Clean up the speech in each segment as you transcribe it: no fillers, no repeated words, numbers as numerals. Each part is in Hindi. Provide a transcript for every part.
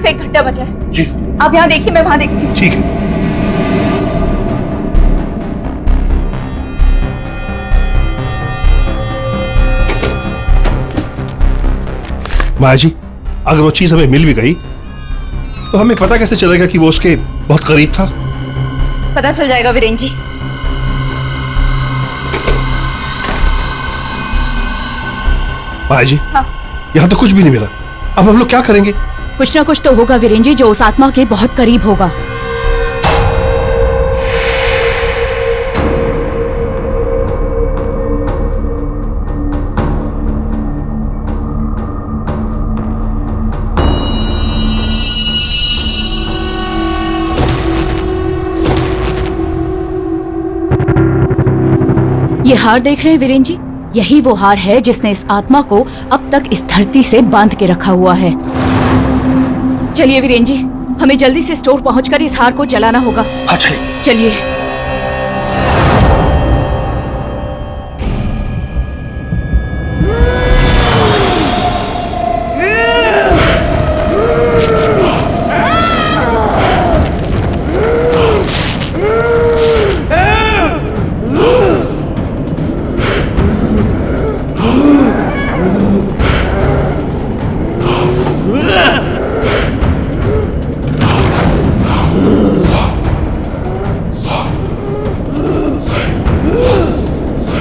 सिर्फ 1 घंटा बचा है। जी। आप यहाँ देखिए, मैं वहां देखती हूँ। ठीक है। माया जी, अगर वो चीज हमें मिल भी गई तो हमें पता कैसे चलेगा कि वो उसके बहुत करीब था? पता चल जाएगा वीरेन जी। माया जी, हाँ। यहाँ तो कुछ भी नहीं मिला। अब हम लोग क्या करेंगे? कुछ ना कुछ तो होगा वीरेन जी, जो उस आत्मा के बहुत करीब होगा। ये हार देख रहे हैं वीरेन जी? यही वो हार है जिसने इस आत्मा को अब तक इस धरती से बांध के रखा हुआ है। चलिए वीरेन जी, हमें जल्दी से स्टोर पहुंचकर इस हार को जलाना होगा। हाँ चलिए। चलिए।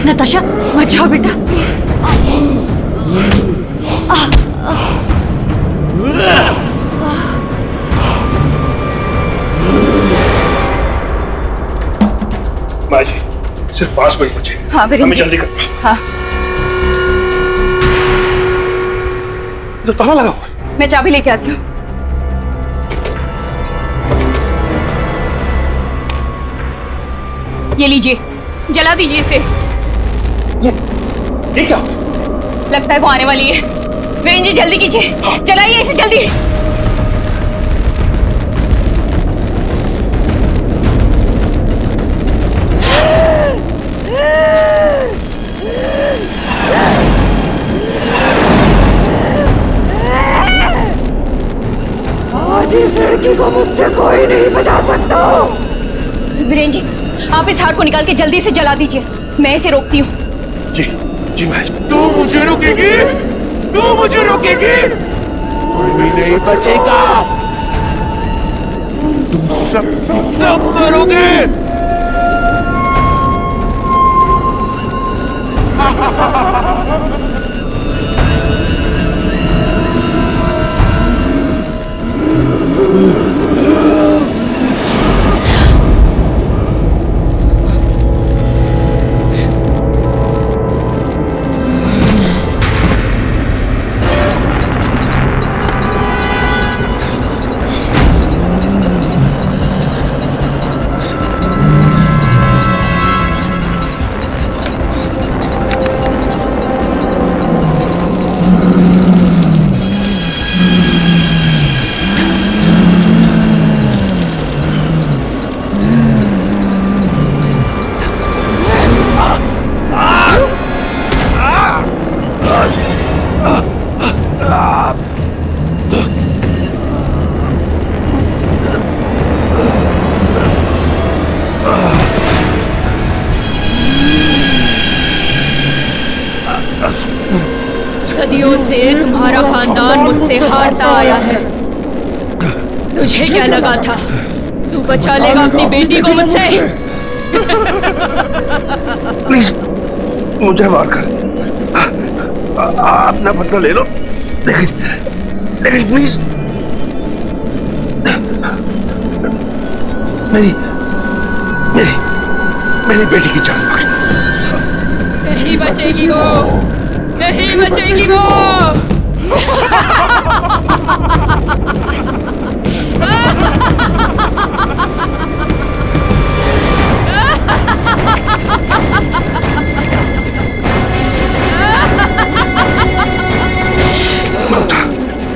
नताशा, मत जाओ बेटा, प्लीज। माया जी, सिर्फ 5 मिनट बचे। हाँ वीरेन हमें जी। जल्दी करना। हाँ, तो ताला लगा हुआ है। मैं चाबी लेके आती हूँ। ये लीजिए, जला दीजिए इसे। ये क्या? लगता है वो आने वाली है। वीरेन जी जल्दी कीजिए, जलाइए इसे जल्दी। आज इस लड़की को मुझसे कोई नहीं बचा सकता। वीरेन जी, आप इस हार को निकाल के जल्दी से जला दीजिए, मैं इसे रोकती हूँ। जी जी माया जी। तू मुझे रोकेगी? तू मुझे रोकेगी? कोई भी नहीं बचेगा। तुम सब मरोगे। सदियों से तुम्हारा खानदान मुझसे हारता आया है। तुझे क्या लगा था तू बचा लेगा अपनी बेटी को मुझसे? प्लीज मुझे मार कर अपना बदला ले लो, लेकिन प्लीज मेरी बेटी की जान नहीं बचेगी वो, नहीं बचेगी वो।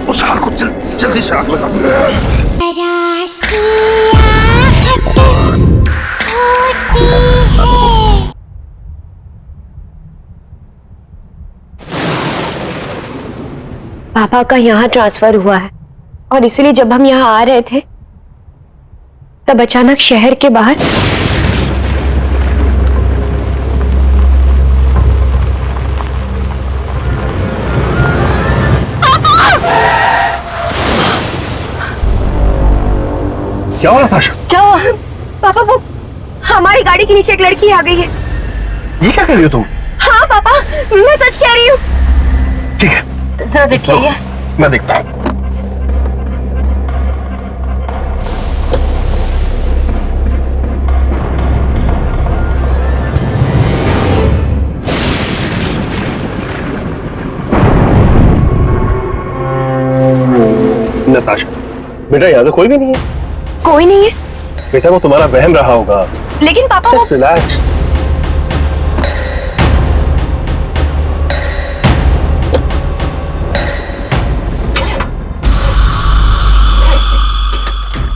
उस हार को जल्दी से आग लगा। पापा का यहाँ ट्रांसफर हुआ है। और इसीलिए जब हम यहाँ आ रहे थे तब अचानक शहर के बाहर क्या हुआ नताशा? क्या हुआ? पापा, वो हमारी गाड़ी के नीचे एक लड़की आ गई है। ये क्या कर रही हो तुम? हाँ पापा, मैं सच कह रही हूँ। ठीक है, जरा देखिए ये। मैं देखता हूँ। नताशा, बेटा यहाँ तो कोई भी नहीं है। कोई नहीं है? बेटा वो तुम्हारा वहम रहा होगा। लेकिन पापा वो... Just relax.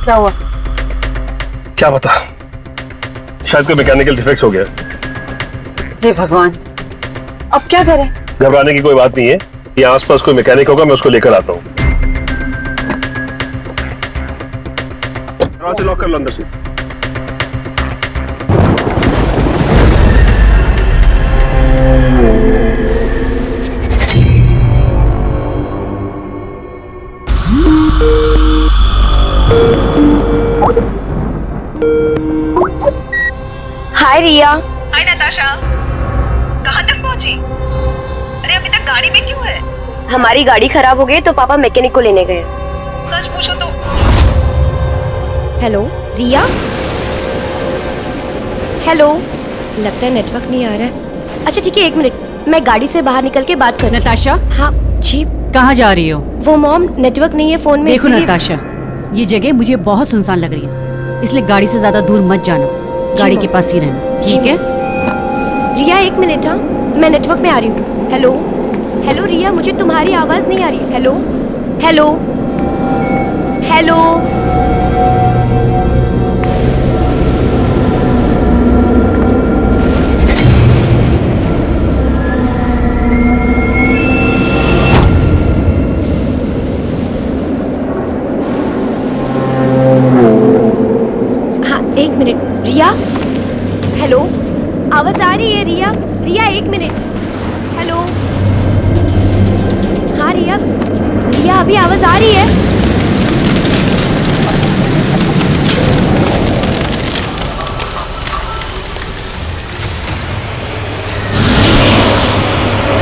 क्या हुआ? क्या पता, शायद कोई मैकेनिकल डिफेक्ट हो गया। हे भगवान, अब क्या करें? घबराने की कोई बात नहीं है, यहाँ आसपास कोई मैकेनिक होगा, मैं उसको लेकर आता हूँ। दरवाजा लॉक कर लो अंदर से। हाय रिया। हाय नताशा, कहाँ तक पहुँची? अरे अभी तक गाड़ी में क्यों है? हमारी गाड़ी खराब हो गई तो पापा मैकेनिक को लेने गए। सच पूछो तो। हेलो रिया। हेलो, लगता है नेटवर्क नहीं आ रहा है। अच्छा ठीक है, 1 मिनट, मैं गाड़ी से बाहर निकल के बात कर। नताशा, हाँ जी। कहाँ जा रही हो? वो मॉम, नेटवर्क नहीं है फोन में। देखो नताशा, ये जगह मुझे बहुत सुनसान लग रही है, इसलिए गाड़ी से ज्यादा दूर मत जाना, गाड़ी के पास ही रहना, ठीक है? रिया 1 मिनट, हाँ मैं नेटवर्क में आ रही हूँ। हेलो हेलो रिया, मुझे तुम्हारी आवाज नहीं आ रही। Hello hello hello. हाँ 1 मिनट रिया। हेलो, आवाज आ रही है रिया? रिया 1 मिनट। हेलो, हाँ रिया, रिया अभी आवाज आ रही है?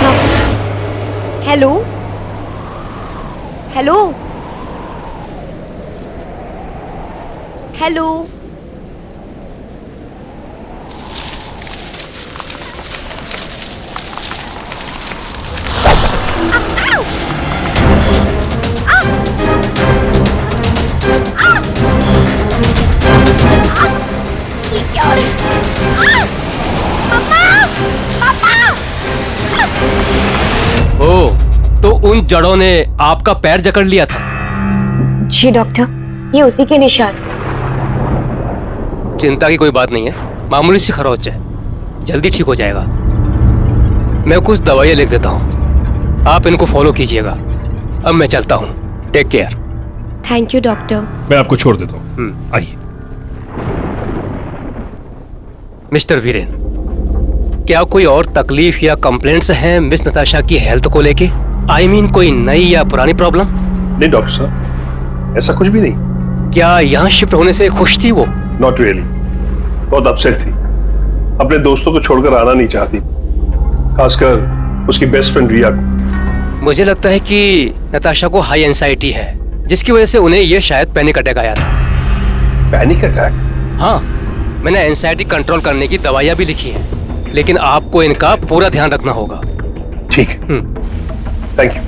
हाँ। Hello hello hello. ओ, तो उन जड़ों ने आपका पैर जकड़ लिया था? जी डॉक्टर, ये उसी के निशान। चिंता की कोई बात नहीं है, मामूली सी खरोच है, जल्दी ठीक हो जाएगा। मैं कुछ दवाइयाँ लिख देता हूँ, आप इनको फॉलो कीजिएगा। अब मैं चलता हूँ, take care. Thank you doctor. मैं आपको छोड़ देता हूँ, आइए। मिस्टर वीरेन, क्या कोई और तकलीफ या कंप्लेंट्स हैं मिस नताशा की हेल्थ को लेके? I mean, कोई नई या पुरानी प्रॉब्लम? नहीं डॉक्टर साहब, ऐसा कुछ भी नहीं। क्या यहाँ शिफ्ट होने से खुश थी वो? नॉट रियली, बहुत अपसेट थी। अपने दोस्तों को छोड़कर आना नहीं चाहती, खासकर उसकी बेस्ट फ्रेंड रिया को। मुझे लगता है कि नताशा को हाई एंजाइटी है, जिसकी वजह से उन्हें यह शायद पैनिक अटैक आया था। Panic attack? हाँ, मैंने एंजाइटी कंट्रोल करने की दवाइयाँ भी लिखी हैं, लेकिन आपको इनका पूरा ध्यान रखना होगा। ठीक है, थैंक यू।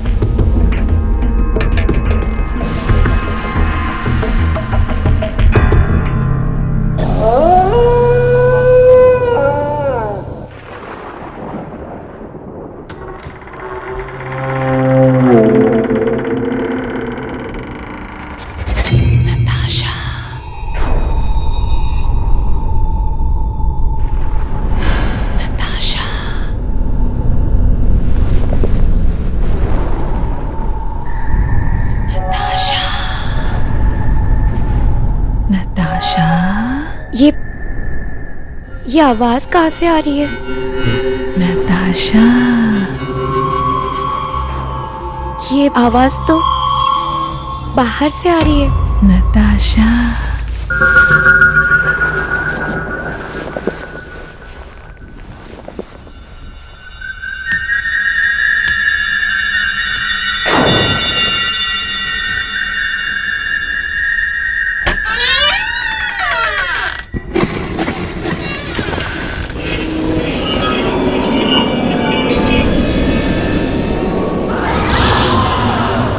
ये आवाज कहाँ से आ रही है? नताशा, ये आवाज तो बाहर से आ रही है। नताशा,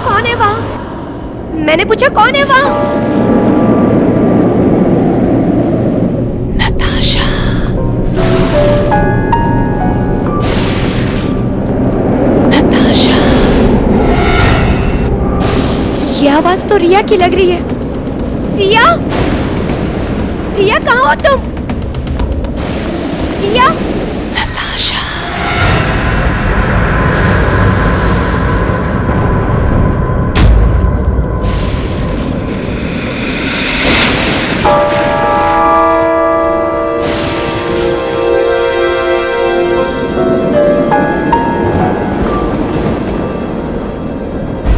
कौन है वहाँ? मैंने पूछा कौन है वहाँ? नताशा, नताशा, ये आवाज तो रिया की लग रही है। रिया, रिया कहाँ हो तुम? रिया, नताशा,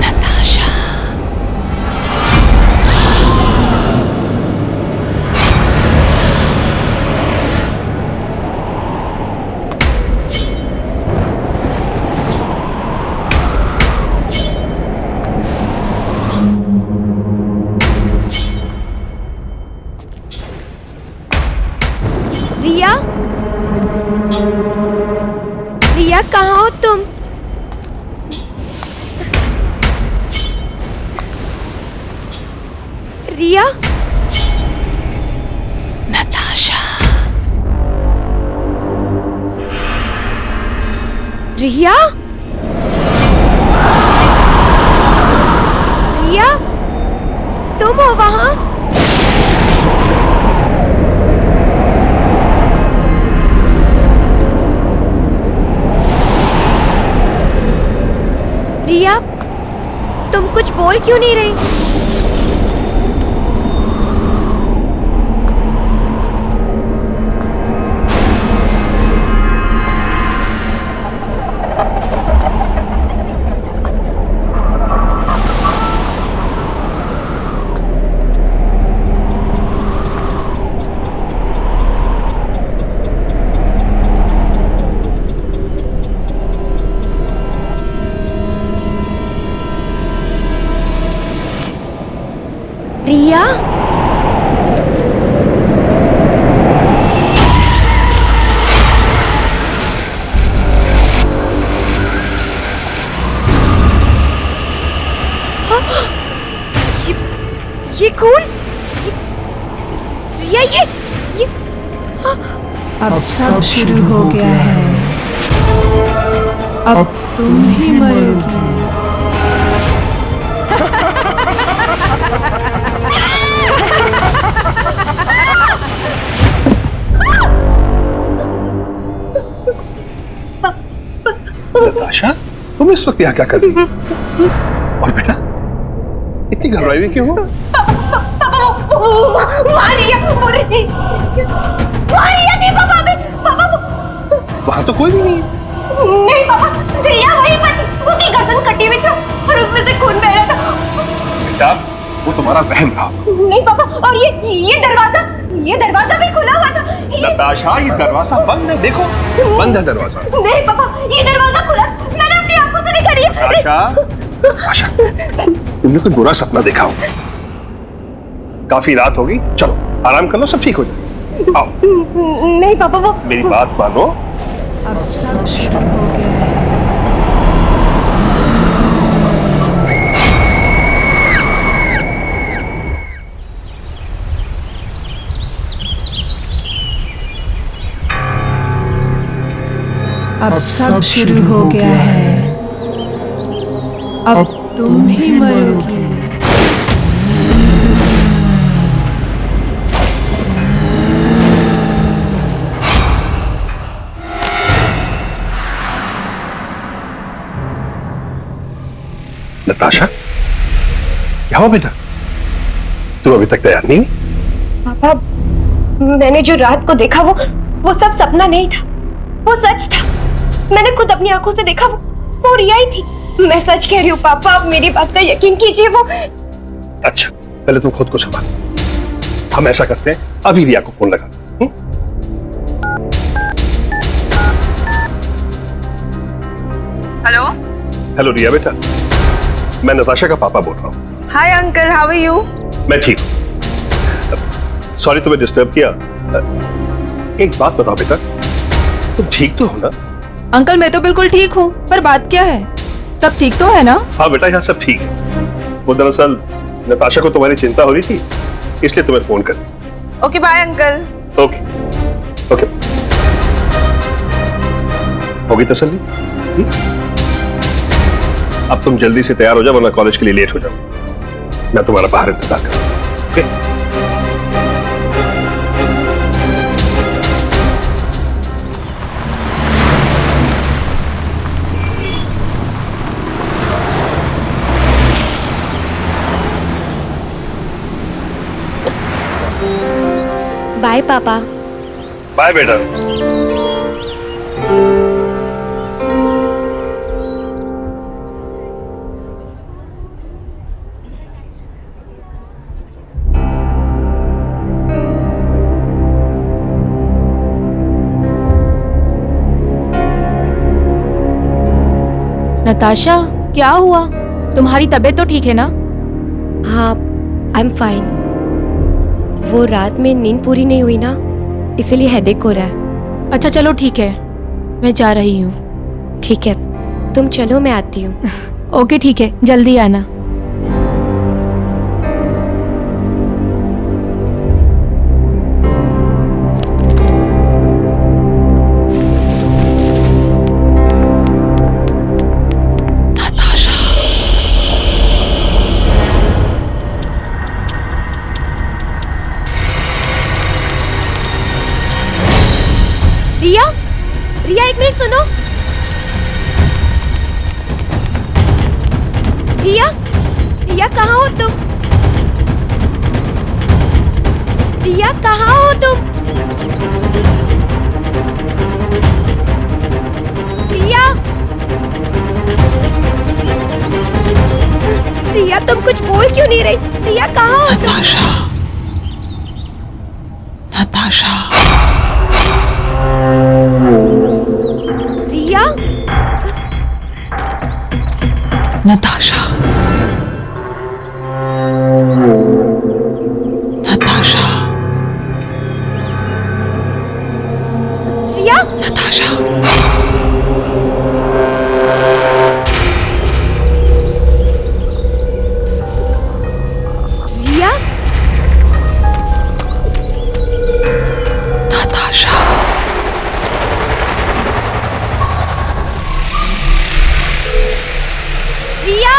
नताशा, रिया, रिया कहाँ हो तुम? रिया, नताशा, रिया, रिया, तुम हो वहाँ? रिया, तुम कुछ बोल क्यों नहीं रही? रिया, ये खून, रिया, ये अब सब शुरू हो गया है। अब तुम ही मरोगी। नताशा, तुम इस वक्त यहाँ क्या कर रही हो? और बेटा, इतनी घबराई हुई क्यों हो? वहां तो कोई भी नहीं है। नहीं पापा, रिया वहीं पर थी, उसकी गर्दन कटी हुई थी और उसमें से खून बह रहा था। बेटा, वो तुम्हारा बहन था। नहीं पापा, और ये दरवाजा भी खुला हुआ था। नताशा, ये दरवाजा बंद है, देखो बंद है दरवाजा। नहीं पापा, ये दरवाजा खुला, मैंने अपनी आंखों से देखा। रिया, नताशा, तुमने कोई बुरा सपना देखा हो। काफी रात होगी, चलो आराम कर लो, सब ठीक हो जाए। आओ। नहीं पापा, वो मेरी बात मानो। अब सब शुरू हो गया है। अब सब शुरू हो गया है। अब तुम ही मरोगी। नताशा, क्या हुआ बेटा? तुम अभी तक तैयार नहीं? पापा, मैंने जो रात को देखा वो सब सपना नहीं था, वो सच था। मैंने खुद अपनी आंखों से देखा, वो रिया ही थी। मैं सच कह रही हूँ पापा, आप मेरी बात का यकीन कीजिए। वो अच्छा, पहले तुम खुद को संभाल। हम ऐसा करते हैं, अभी रिया को फोन लगाते हैं। हेलो हेलो रिया बेटा, मैं नताशा का पापा बोल रहा हूँ। Hi uncle, how are you? मैं ठीक हूँ। सॉरी तुम्हें डिस्टर्ब किया। एक बात बताओ बेटा, तुम ठीक तो हो ना? अंकल मैं तो बिल्कुल ठीक हूँ, पर बात क्या है? सब ठीक तो है ना? हाँ बेटा, यहाँ सब ठीक है। वो दरअसल नताशा को तुम्हारी चिंता हो रही थी, इसलिए तुम्हें फोन कर। Okay bye uncle. Okay okay, होगी तसल्ली? अब तुम जल्दी से तैयार हो जाओ, वरना कॉलेज के लिए लेट हो जाओ। मैं तुम्हारा बाहर इंतजार कर रहा हूं। ओके? बाय पापा। बाय बेटा। नताशा, क्या हुआ? तुम्हारी तबीयत तो ठीक है ना? हाँ, आई एम फाइन। वो रात में नींद पूरी नहीं हुई ना, इसीलिए हेडेक हो रहा है। अच्छा चलो ठीक है, मैं जा रही हूँ। ठीक है, तुम चलो, मैं आती हूँ। ओके ठीक है, जल्दी आना। रिया, रिया एक मिनट सुनो। रिया, रिया कहाँ हो तुम? रिया कहाँ हो तुम? रिया, रिया तुम कुछ बोल क्यों नहीं रही? रिया कहाँ हो तुम? नताशा, नताशा। रिया, नताशा, नताशा, रिया, नताशा। रिया, नताशा। रिया।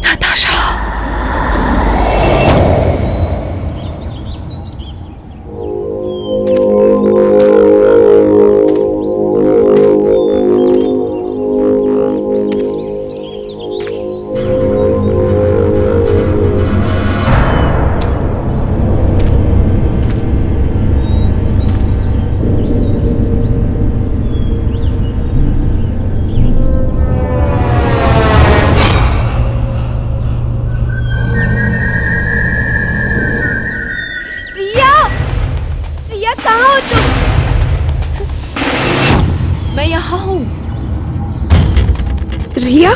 नताशा। रिया, रिया कहाँ हो तुम? मैं यहाँ हूँ। रिया,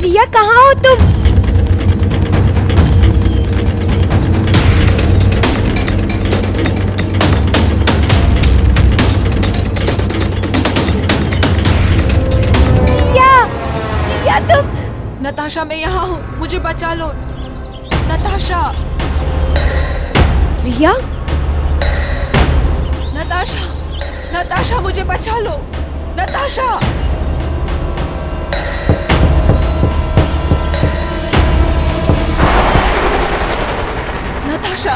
रिया कहाँ हो तुम? रिया, रिया तुम? नताशा मैं यहाँ हूँ, मुझे बचा लो। नताशा, रिया, नताशा, नताशा मुझे बचा लो। नताशा। नताशा,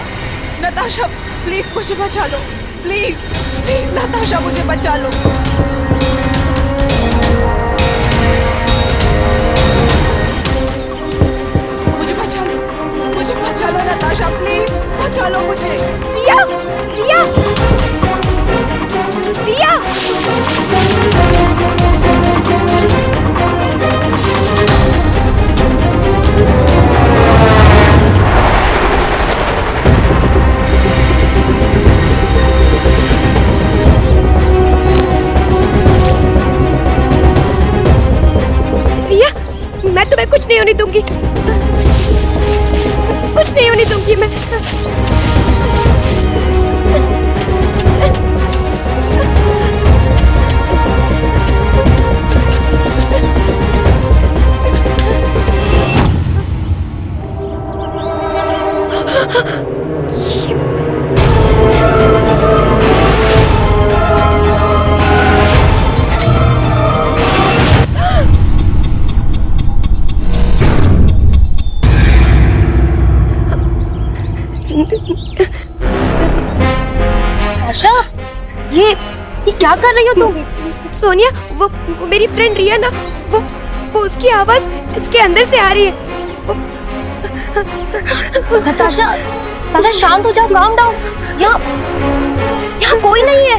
नताशा प्लीज मुझे बचा लो। प्लीज, प्लीज नताशा मुझे बचा लो। दूंगी, कुछ नहीं होने दूंगी मैं। आशा, ये क्या कर रही हो तुम? सोनिया, वो मेरी फ्रेंड रिया ना, वो उसकी आवाज इसके अंदर से आ रही है। नताशा, नताशा शांत हो जाओ, काम डाउन। यहाँ कोई नहीं है।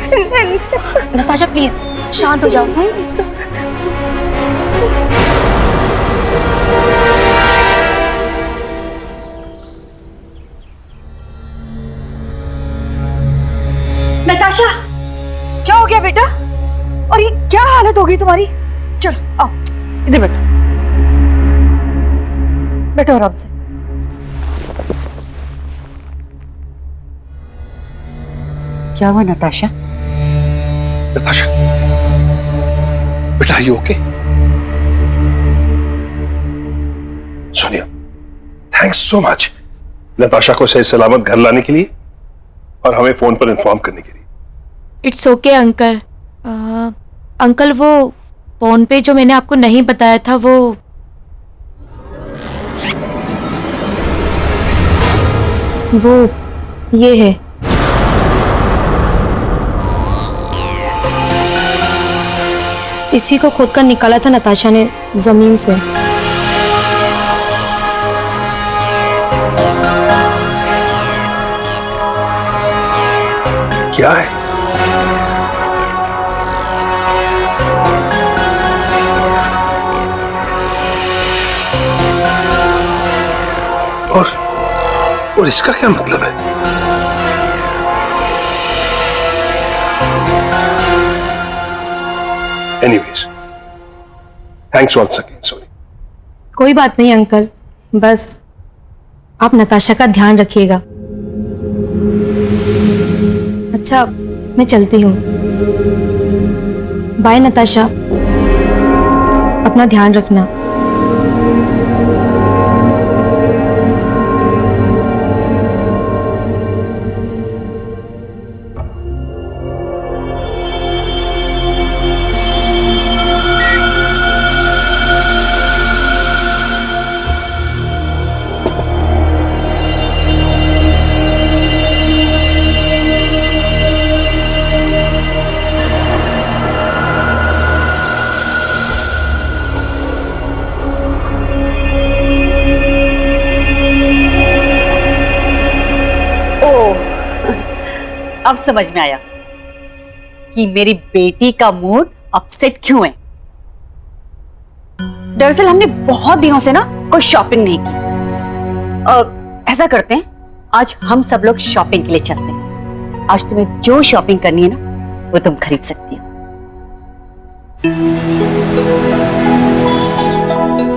नताशा प्लीज शांत हो जाओ। नताशा, क्या हो गया बेटा? और ये क्या हालत हो गई तुम्हारी? चलो आओ, इधर बैठो, बैठो आराम से। क्या हुआ नताशा? नताशा, बेटा, you okay? Sonia, thanks so much Natasha को सही सलामत घर लाने के लिए और हमें फोन पर इन्फॉर्म करने के लिए। It's okay uncle. अंकल, वो फोन पे जो मैंने आपको नहीं बताया था वो ये है। इसी को खुद का निकाला था नताशा ने जमीन से। क्या है? और इसका क्या मतलब है? Anyways, thanks once again Soni. कोई बात नहीं अंकल, बस आप नताशा का ध्यान रखिएगा। अच्छा, मैं चलती हूँ। बाय नताशा, अपना ध्यान रखना। अब समझ में आया कि मेरी बेटी का मूड अपसेट क्यों है। दरअसल हमने बहुत दिनों से ना कोई शॉपिंग नहीं की। ऐसा करते हैं, आज हम सब लोग शॉपिंग के लिए चलते हैं। आज तुम्हें जो शॉपिंग करनी है ना, वो तुम खरीद सकती हो।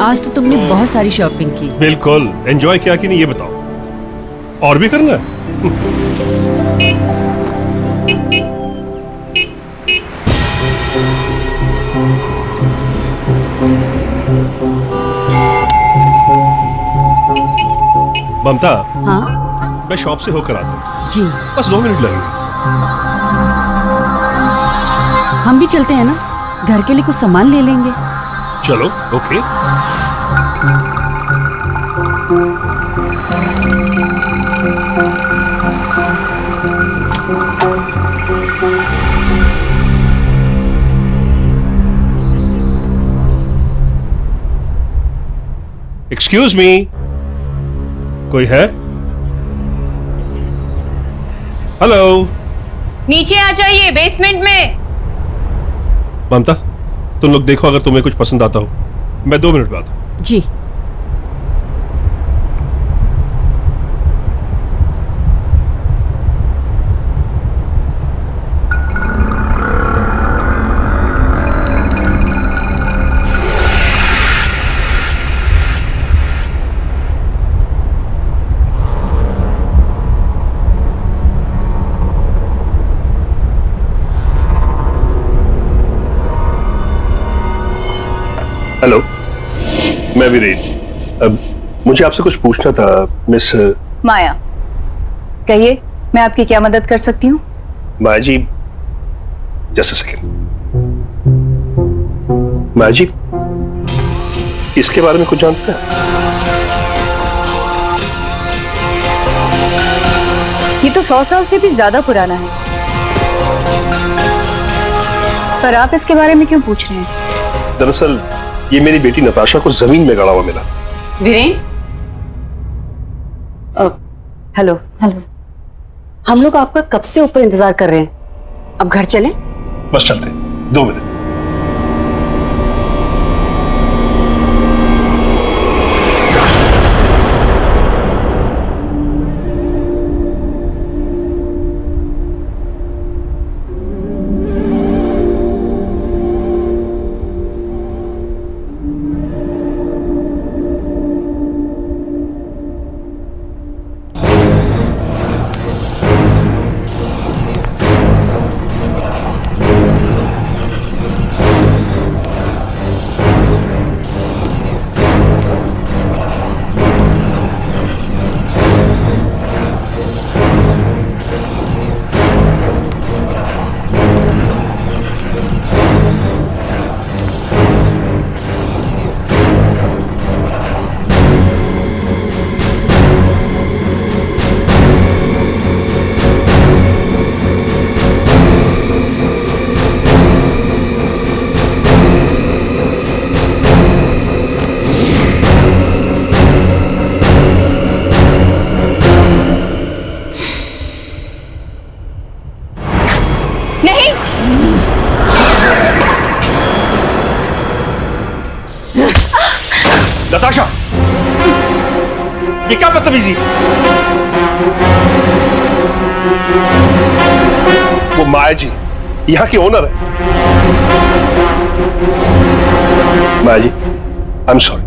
आज तो तुमने बहुत सारी शॉपिंग की। बिल्कुल। एंजॉय किया कि नहीं ये बताओ, और भी करना है? ममता, हाँ, मैं शॉप से होकर आता हूँ। जी, बस 2 मिनट लगेंगे। हम भी चलते हैं ना, घर के लिए कुछ सामान ले लेंगे। चलो, ओके। एक्सक्यूज मी, कोई है? हेलो, नीचे आ जाइए, बेसमेंट में। ममता, तुम लोग देखो, अगर तुम्हें कुछ पसंद आता हो। मैं 2 मिनट में आता हूं। जी। हेलो, मैं वीरेन। अब मुझे आपसे कुछ पूछना था मिस माया, कहिए, मैं आपकी क्या मदद कर सकती हूँ? माया जी, जस्ट अ सेकंड। माया जी, इसके बारे में कुछ जानते हैं? ये तो 100 साल से भी ज्यादा पुराना है, पर आप इसके बारे में क्यों पूछ रहे हैं? दरअसल ये मेरी बेटी नताशा को जमीन में गड़ा हुआ मिला। वीरेन, हेलो। हेलो। हम लोग आपका कब से ऊपर इंतजार कर रहे हैं, अब घर चलें? बस चलते हैं, 2 मिनट। नताशा, ये क्या बदतमीजी? वो माया जी यहाँ की ओनर है। माया जी, आई एम सॉरी।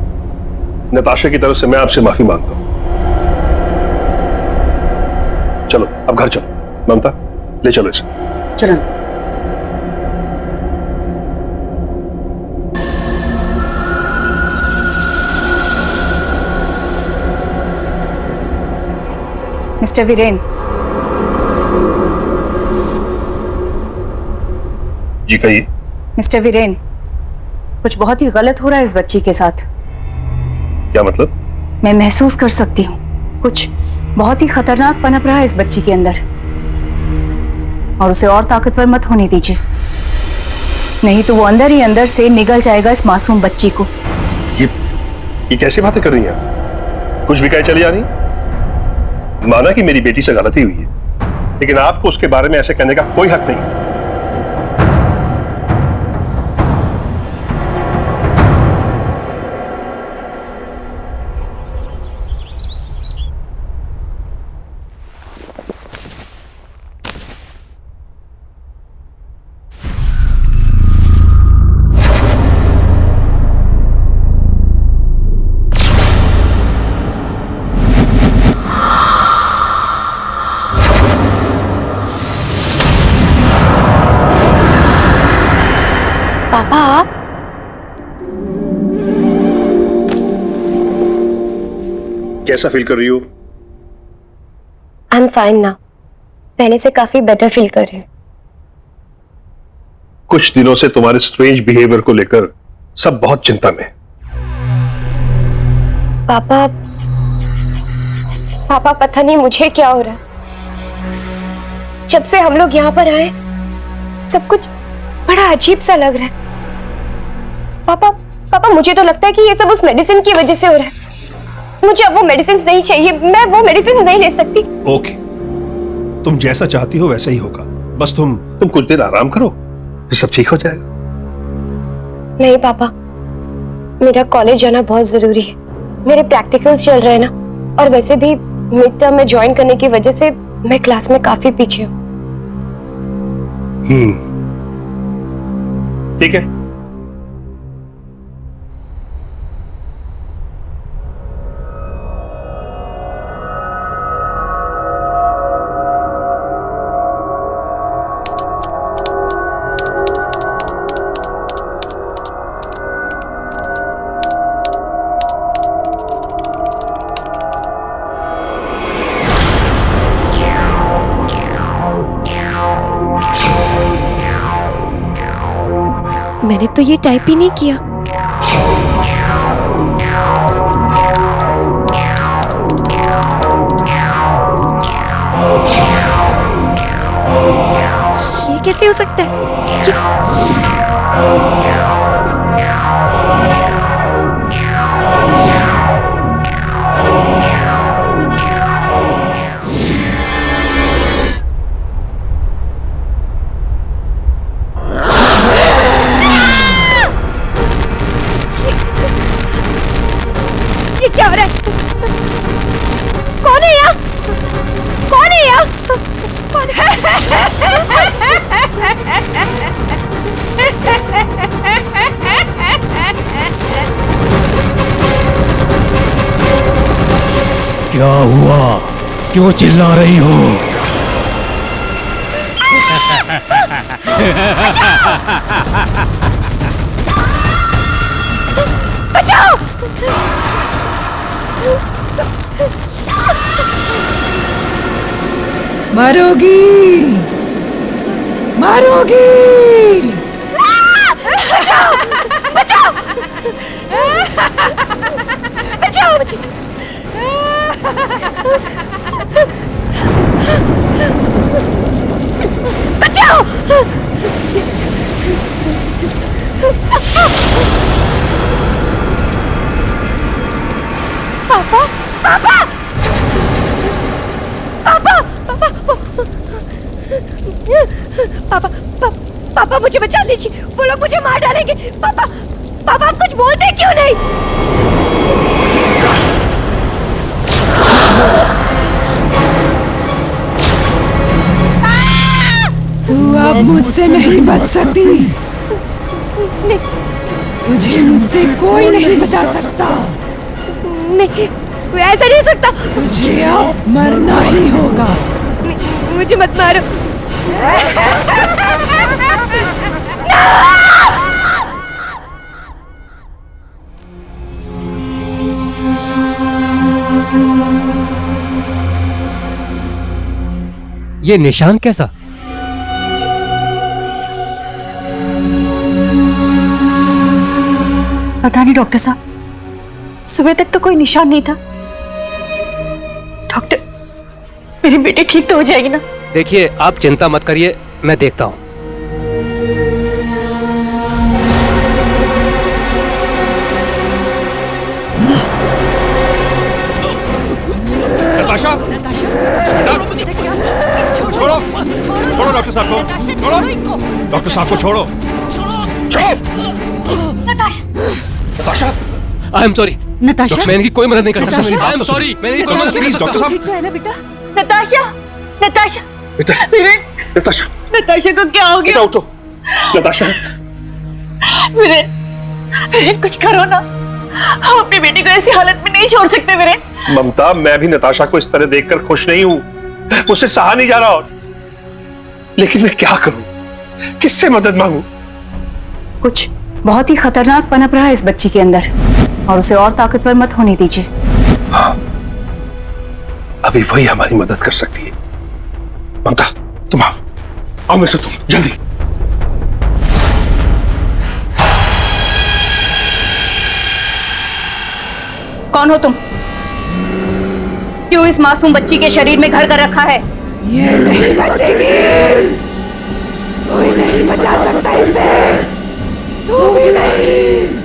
नताशा की तरफ से मैं आपसे माफी मांगता हूं। चलो अब घर चलो। ममता, ले चलो इसे। चलो। मिस्टर वीरेन, जी कहिए। मिस्टर वीरेन, कुछ बहुत ही गलत हो रहा है इस बच्ची के साथ। क्या मतलब? मैं महसूस कर सकती हूँ, कुछ बहुत ही खतरनाक पनप रहा है इस बच्ची के अंदर, और उसे और ताकतवर मत होने दीजिए, नहीं तो वो अंदर ही अंदर से निगल जाएगा इस मासूम बच्ची को। ये कैसी बातें कर रही हैं आप? कुछ भी कहे चली जा रही? माना कि मेरी बेटी से गलती हुई है, लेकिन आपको उसके बारे में ऐसे कहने का कोई हक नहीं। पापा, आप कैसा फील कर रही हो? आई एम फाइन नाउ, पहले से काफी बेटर फील कर रही हूँ। कुछ दिनों से तुम्हारे स्ट्रेंज बिहेवियर को लेकर सब बहुत चिंता में है। पापा, पापा पता नहीं मुझे क्या हो रहा है। जब से हम लोग यहाँ पर आए सब कुछ बड़ा अजीब सा लग रहा है। पापा, पापा मुझे तो लगता है कि ये सब उस मेडिसिन की वजह से हो रहा है। मुझे अब वो मेडिसिन नहीं चाहिए, मैं वो मेडिसिन नहीं ले सकती। ओके, तुम जैसा चाहती हो वैसा ही होगा। बस तुम कुछ देर आराम करो, फिर सब ठीक हो जाएगा। नहीं पापा, मेरा कॉलेज जाना बहुत जरूरी है। मेरे प्रैक्टिकल्स चल रहे हैं ना, और वैसे भी मिड टर्म में ज्वाइन करने की वजह से मैं क्लास में काफी पीछे हूँ। ठीक है। मैंने तो ये टाइप ही नहीं किया। ये कैसे हो सकता है? ये क्या हो रहा है? कौन है यहाँ? कौन है यहाँ? कौन क्या हुआ? क्यों चिल्ला रही हो? बचाओ! मरोगी, मरोगी। बचाओ! बचाओ! बचाओ मुझे! बचाओ! पापा! पापा! पापा! पापा! पापा मुझे बचा दीजिए, वो लोग मुझे मार डालेंगे। पापा! पापा आप कुछ बोलते क्यों नहीं? तू अब मुझसे नहीं बच सकती। तुझे मुझसे कोई नहीं बचा सकता। नहीं, ऐसा नहीं हो सकता। तुझे अब मरना ही होगा। मुझे मत मारो। ये निशान कैसा? पता नहीं डॉक्टर साहब, सुबह तक तो कोई निशान नहीं था। डॉक्टर, मेरी बेटी ठीक तो हो जाएगी ना? देखिए, आप चिंता मत करिए, मैं देखता हूँ। नताशा! छोड़ो! छोड़ो डॉक्टर साहब को! छोड़ो! डॉक्टर साहब को छोड़ो! Natasha! I am sorry. Natasha, मैं इनकी कोई मदद नहीं कर सकता। आई एम सॉरी, मैं इनकी कोई मदद नहीं कर सकता। डॉक्टर साहब! ठीक तो है ना बेटा? नताशा! नताशा! बेटा! वीरेन! नताशा! नताशा को क्या हो बेटा गया? उठो! नताशा! वीरेन! वीरेन कुछ करो ना, हम अपनी बेटी को ऐसी हालत में नहीं छोड़ सकते वीरेन। ममता, मैं भी नताशा को इस तरह देखकर खुश नहीं हूं। मुझसे सहा नहीं जा रहा और लेकिन मैं क्या करूं? किससे मदद मांगूं? कुछ बहुत ही खतरनाक पनप रहा है इस बच्ची के अंदर, और उसे और ताकतवर मत होने दीजिए। हाँ, अभी वही हमारी मदद कर सकती है। ममता, तुम आओ मेरे से, तुम जल्दी। कौन हो तुम? क्यों इस मासूम बच्ची के शरीर में घर कर रखा है? ये नहीं बचेगी, कोई नहीं बचा सकता इसे, तू भी नहीं।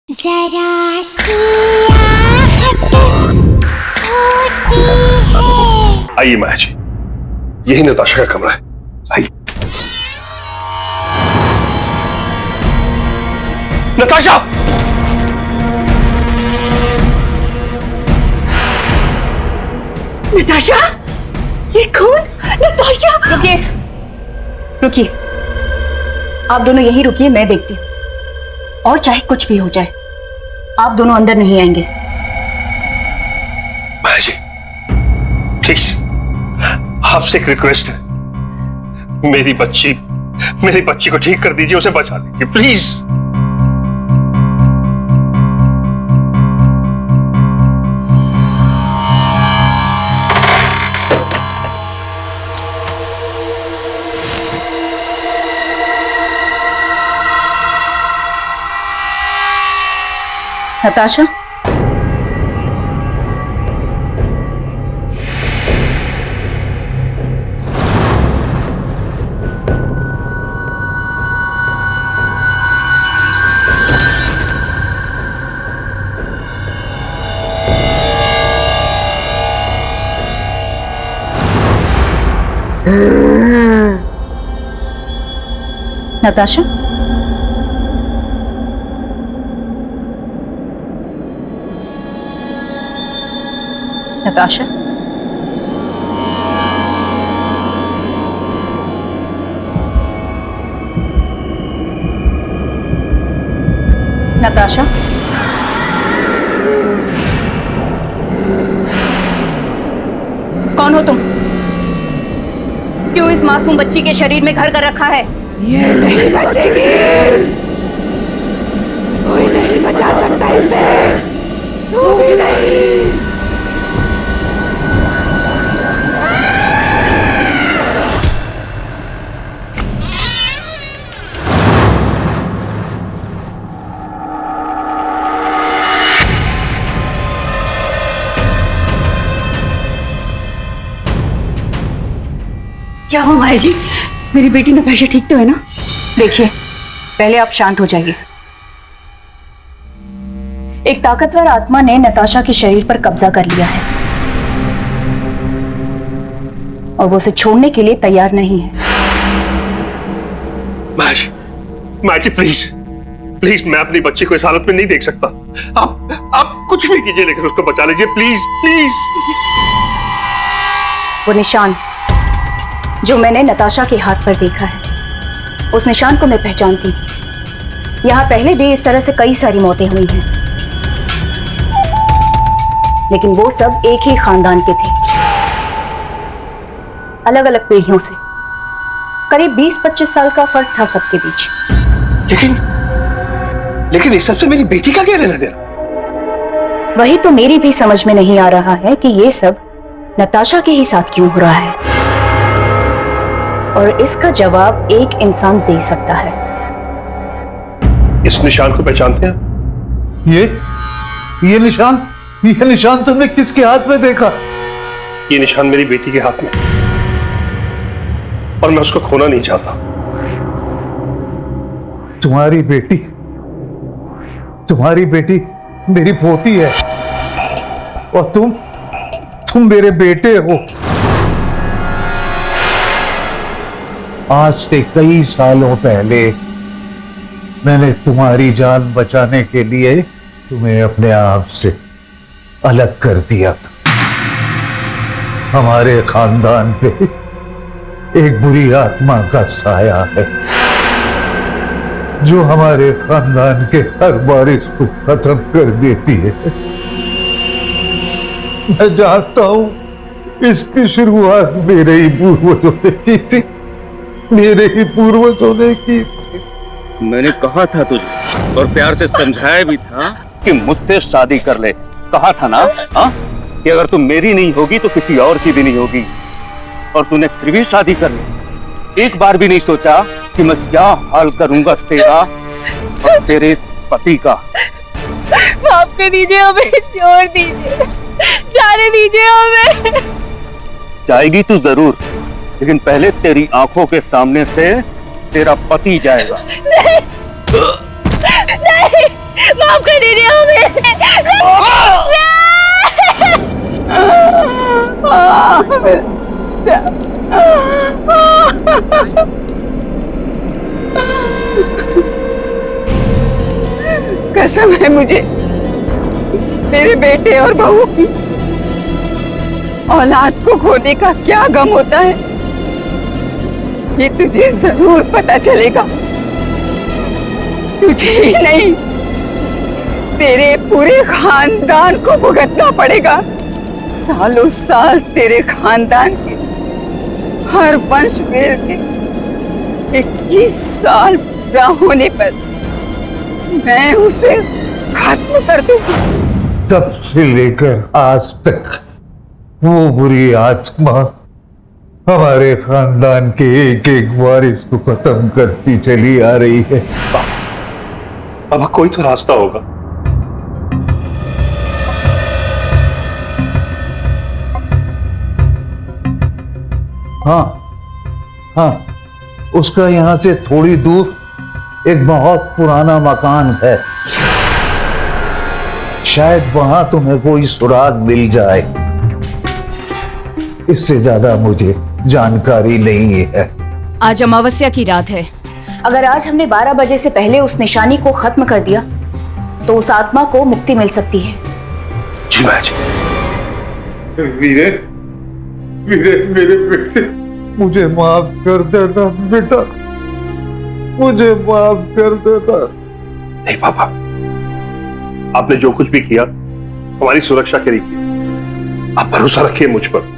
जरा सी आहट होती है। आइए माया जी, यही नताशा का कमरा है। आइए। नताशा! नताशा! ये कौन? नताशा! रुकिए, रुकिए, आप दोनों यहीं रुकिए, मैं देखती हूँ। और चाहे कुछ भी हो जाए, आप दोनों अंदर नहीं आएंगे। माया जी, प्लीज आपसे एक रिक्वेस्ट है, मेरी बच्ची को ठीक कर दीजिए, उसे बचा लीजिए प्लीज। नताशा, नताशा, नताशा, नताशा, कौन हो तुम? क्यों इस मासूम बच्ची के शरीर में घर कर रखा है? ये नहीं बचेगी, कोई नहीं बचा सकता इसे, तू भी नहीं। क्या हुआ माया जी? मेरी बेटी नताशा ठीक तो है ना? देखिए, पहले आप शांत हो जाइए। एक ताकतवर आत्मा ने नताशा के शरीर पर कब्जा कर लिया है और वो उसे छोड़ने के लिए तैयार नहीं है। माया जी प्लीज मैं अपनी बच्ची को इस हालत में नहीं देख सकता। आप कुछ भी कीजिए लेकिन उसको बचा लीजिए प्लीज। वो निशान जो मैंने नताशा के हाथ पर देखा है, उस निशान को मैं पहचानती हूँ। यहाँ पहले भी इस तरह से कई सारी मौतें हुई हैं, लेकिन वो सब एक ही खानदान के थे, अलग अलग पीढ़ियों से। करीब 20-25 साल का फर्क था सबके बीच। लेकिन इस सब से मेरी बेटी का क्या लेना देना? वही तो मेरी भी समझ में नहीं आ रहा है कि ये सब नताशा के ही साथ क्यों हो रहा है, और इसका जवाब एक इंसान दे सकता है। इस निशान को पहचानते हैं? ये निशान तुमने किसके हाथ में देखा? ये निशान मेरी बेटी के हाथ में, और मैं उसको खोना नहीं चाहता। तुम्हारी बेटी मेरी पोती है, और तुम मेरे बेटे हो। आज से कई सालों पहले मैंने तुम्हारी जान बचाने के लिए तुम्हें अपने आप से अलग कर दिया था। हमारे खानदान पे एक बुरी आत्मा का साया है जो हमारे खानदान के हर बारिश को खत्म कर देती है। मैं जानता हूं इसकी शुरुआत मेरे ही पूर्वजों ने की थी, मैंने कहा था तुझे और प्यार से समझाया भी था कि मुझसे शादी कर ले। कहा था ना कि अगर तुम मेरी नहीं होगी तो किसी और की भी नहीं होगी, और तूने फिर भी शादी कर ली। एक बार भी नहीं सोचा कि मैं क्या हाल करूंगा तेरा और तेरे इस पति का। माफ कर दीजिए हमें, छोड़ दीजिए, जाने दीजिए हमें। जाएगी तू जरूर, लेकिन पहले तेरी आंखों के सामने से तेरा पति जाएगा। नहीं, माफ कर दीजिए हमें। कसम है मुझे मेरे बेटे और बहू की। औलाद को खोने का क्या गम होता है ये तुझे जरूर पता चलेगा। तुझे ही नहीं, तेरे पूरे खानदान को भुगतना पड़ेगा। सालों साल तेरे खानदान के हर वंश वेल के 21 साल पूरा होने पर मैं उसे खत्म कर दूंगी। तब से लेकर आज तक वो बुरी आत्मा हमारे खानदान के एक एक वारिस को खत्म करती चली आ रही है। अब कोई तो रास्ता होगा। हाँ, उसका यहां से थोड़ी दूर एक बहुत पुराना मकान है। शायद वहां तुम्हें कोई सुराग मिल जाए। इससे ज्यादा मुझे जानकारी नहीं है। आज अमावस्या की रात है। अगर आज हमने 12 बजे से पहले उस निशानी को खत्म कर दिया तो उस आत्मा को मुक्ति मिल सकती है। जी माँ जी। वीरे, वीरे, मेरे बेटे, मुझे माफ कर देना बेटा, मुझे माफ कर देना। नहीं पापा, आपने जो कुछ भी किया हमारी सुरक्षा के लिए किया। आप भरोसा रखिए मुझ पर।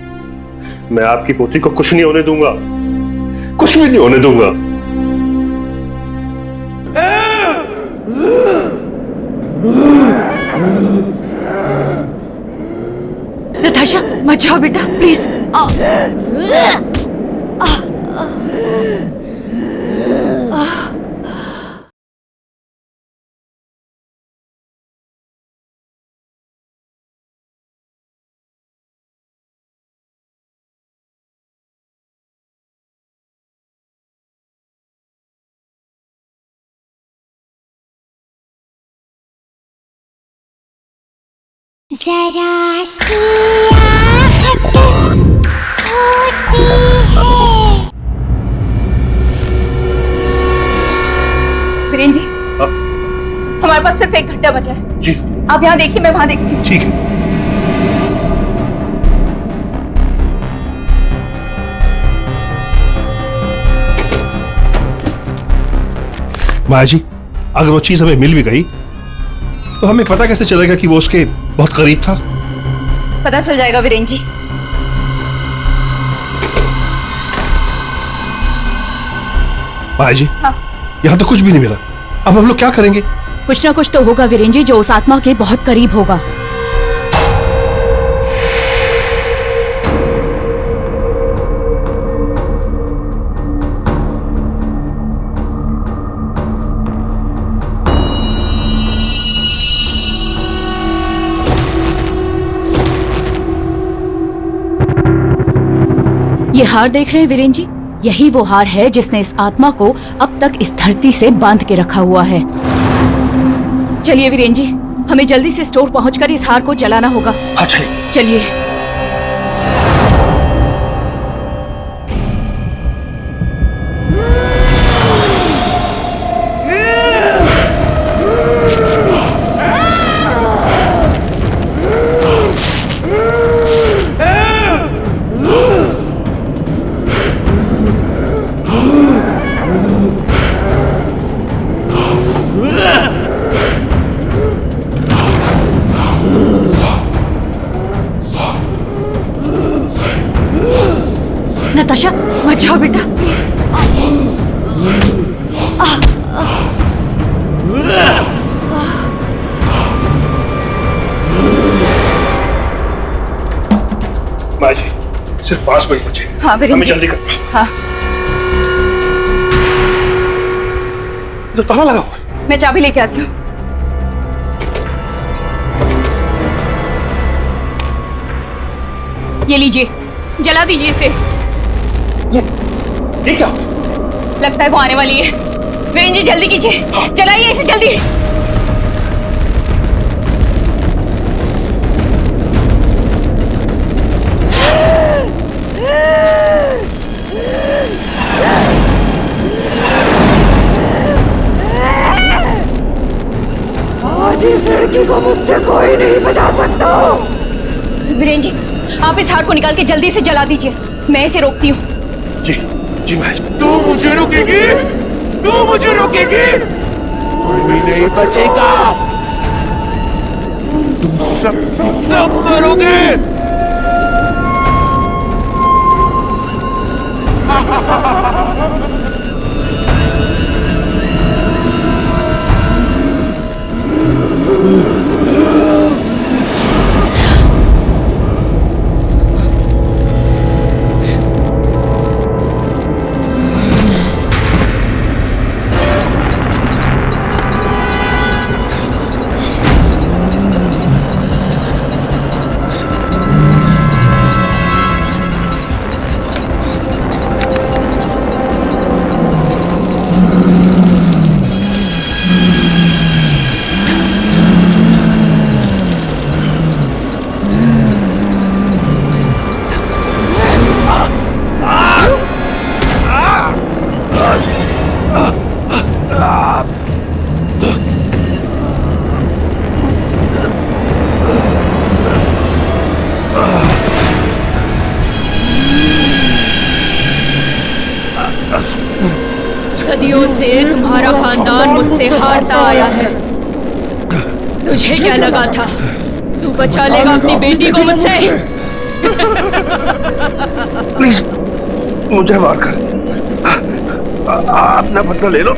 मैं आपकी पोती को कुछ नहीं होने दूंगा, कुछ भी नहीं होने दूंगा। नताशा मत जाओ बेटा, प्लीज। जरा सी आहट होती है। वीरेन जी, हमारे पास सिर्फ 1 घंटा बचा है। जी। आप यहाँ देखिए, मैं वहां देखती हूँ। ठीक है। माया जी, अगर वो चीज हमें मिल भी गई तो हमें पता कैसे चलेगा कि वो उसके बहुत करीब था? पता चल जाएगा वीरेन जी। माया जी, हाँ। यहाँ तो कुछ भी नहीं मिला। अब हम लोग क्या करेंगे? कुछ ना कुछ तो होगा वीरेन जी, जो उस आत्मा के बहुत करीब होगा। ये हार देख रहे हैं वीरेन जी? यही वो हार है जिसने इस आत्मा को अब तक इस धरती से बांध के रखा हुआ है। चलिए वीरेन जी, हमें जल्दी से स्टोर पहुंचकर इस हार को जलाना होगा। हाँ चलिए। चलिए। नताशा मत जाओ बेटा, माया जी, सिर्फ 5 मिनट बचे। हाँ वीरेन हमें जी। जल्दी करना। हाँ, तो ताला लगा हुआ है। मैं चाबी लेके आती हूँ। ये लीजिए, जला दीजिए इसे। ये क्या? लगता है वो आने वाली है। वीरेन जी जल्दी कीजिए, जलाइए इसे जल्दी। आज इस लड़की को मुझसे कोई नहीं बचा सकता। वीरेन जी, आप इस हार को निकाल के जल्दी से जला दीजिए। मैं इसे रोकती हूँ। जी जी माया जी। तू मुझे रोकेगी? तू मुझे रोकेगी? कोई भी नहीं बचेगा। तुम सब करोगे। सदियों से तुम्हारा खानदान मुझसे हारता आया है। तुझे क्या लगा था तू बचा लेगा अपनी बेटी को मुझसे? प्लीज मुझे मार कर अपना बदला ले लो,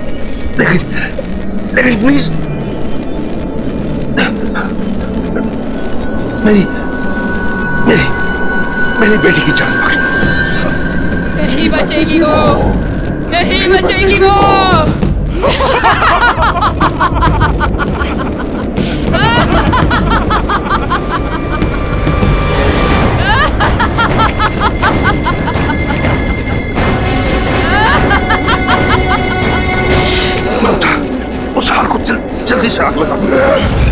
लेकिन प्लीज मेरी मेरी मेरी बेटी की जान मार। नहीं बचेगी वो, नहीं बचेगी वो। उस हार को जल्दी से आग लगा।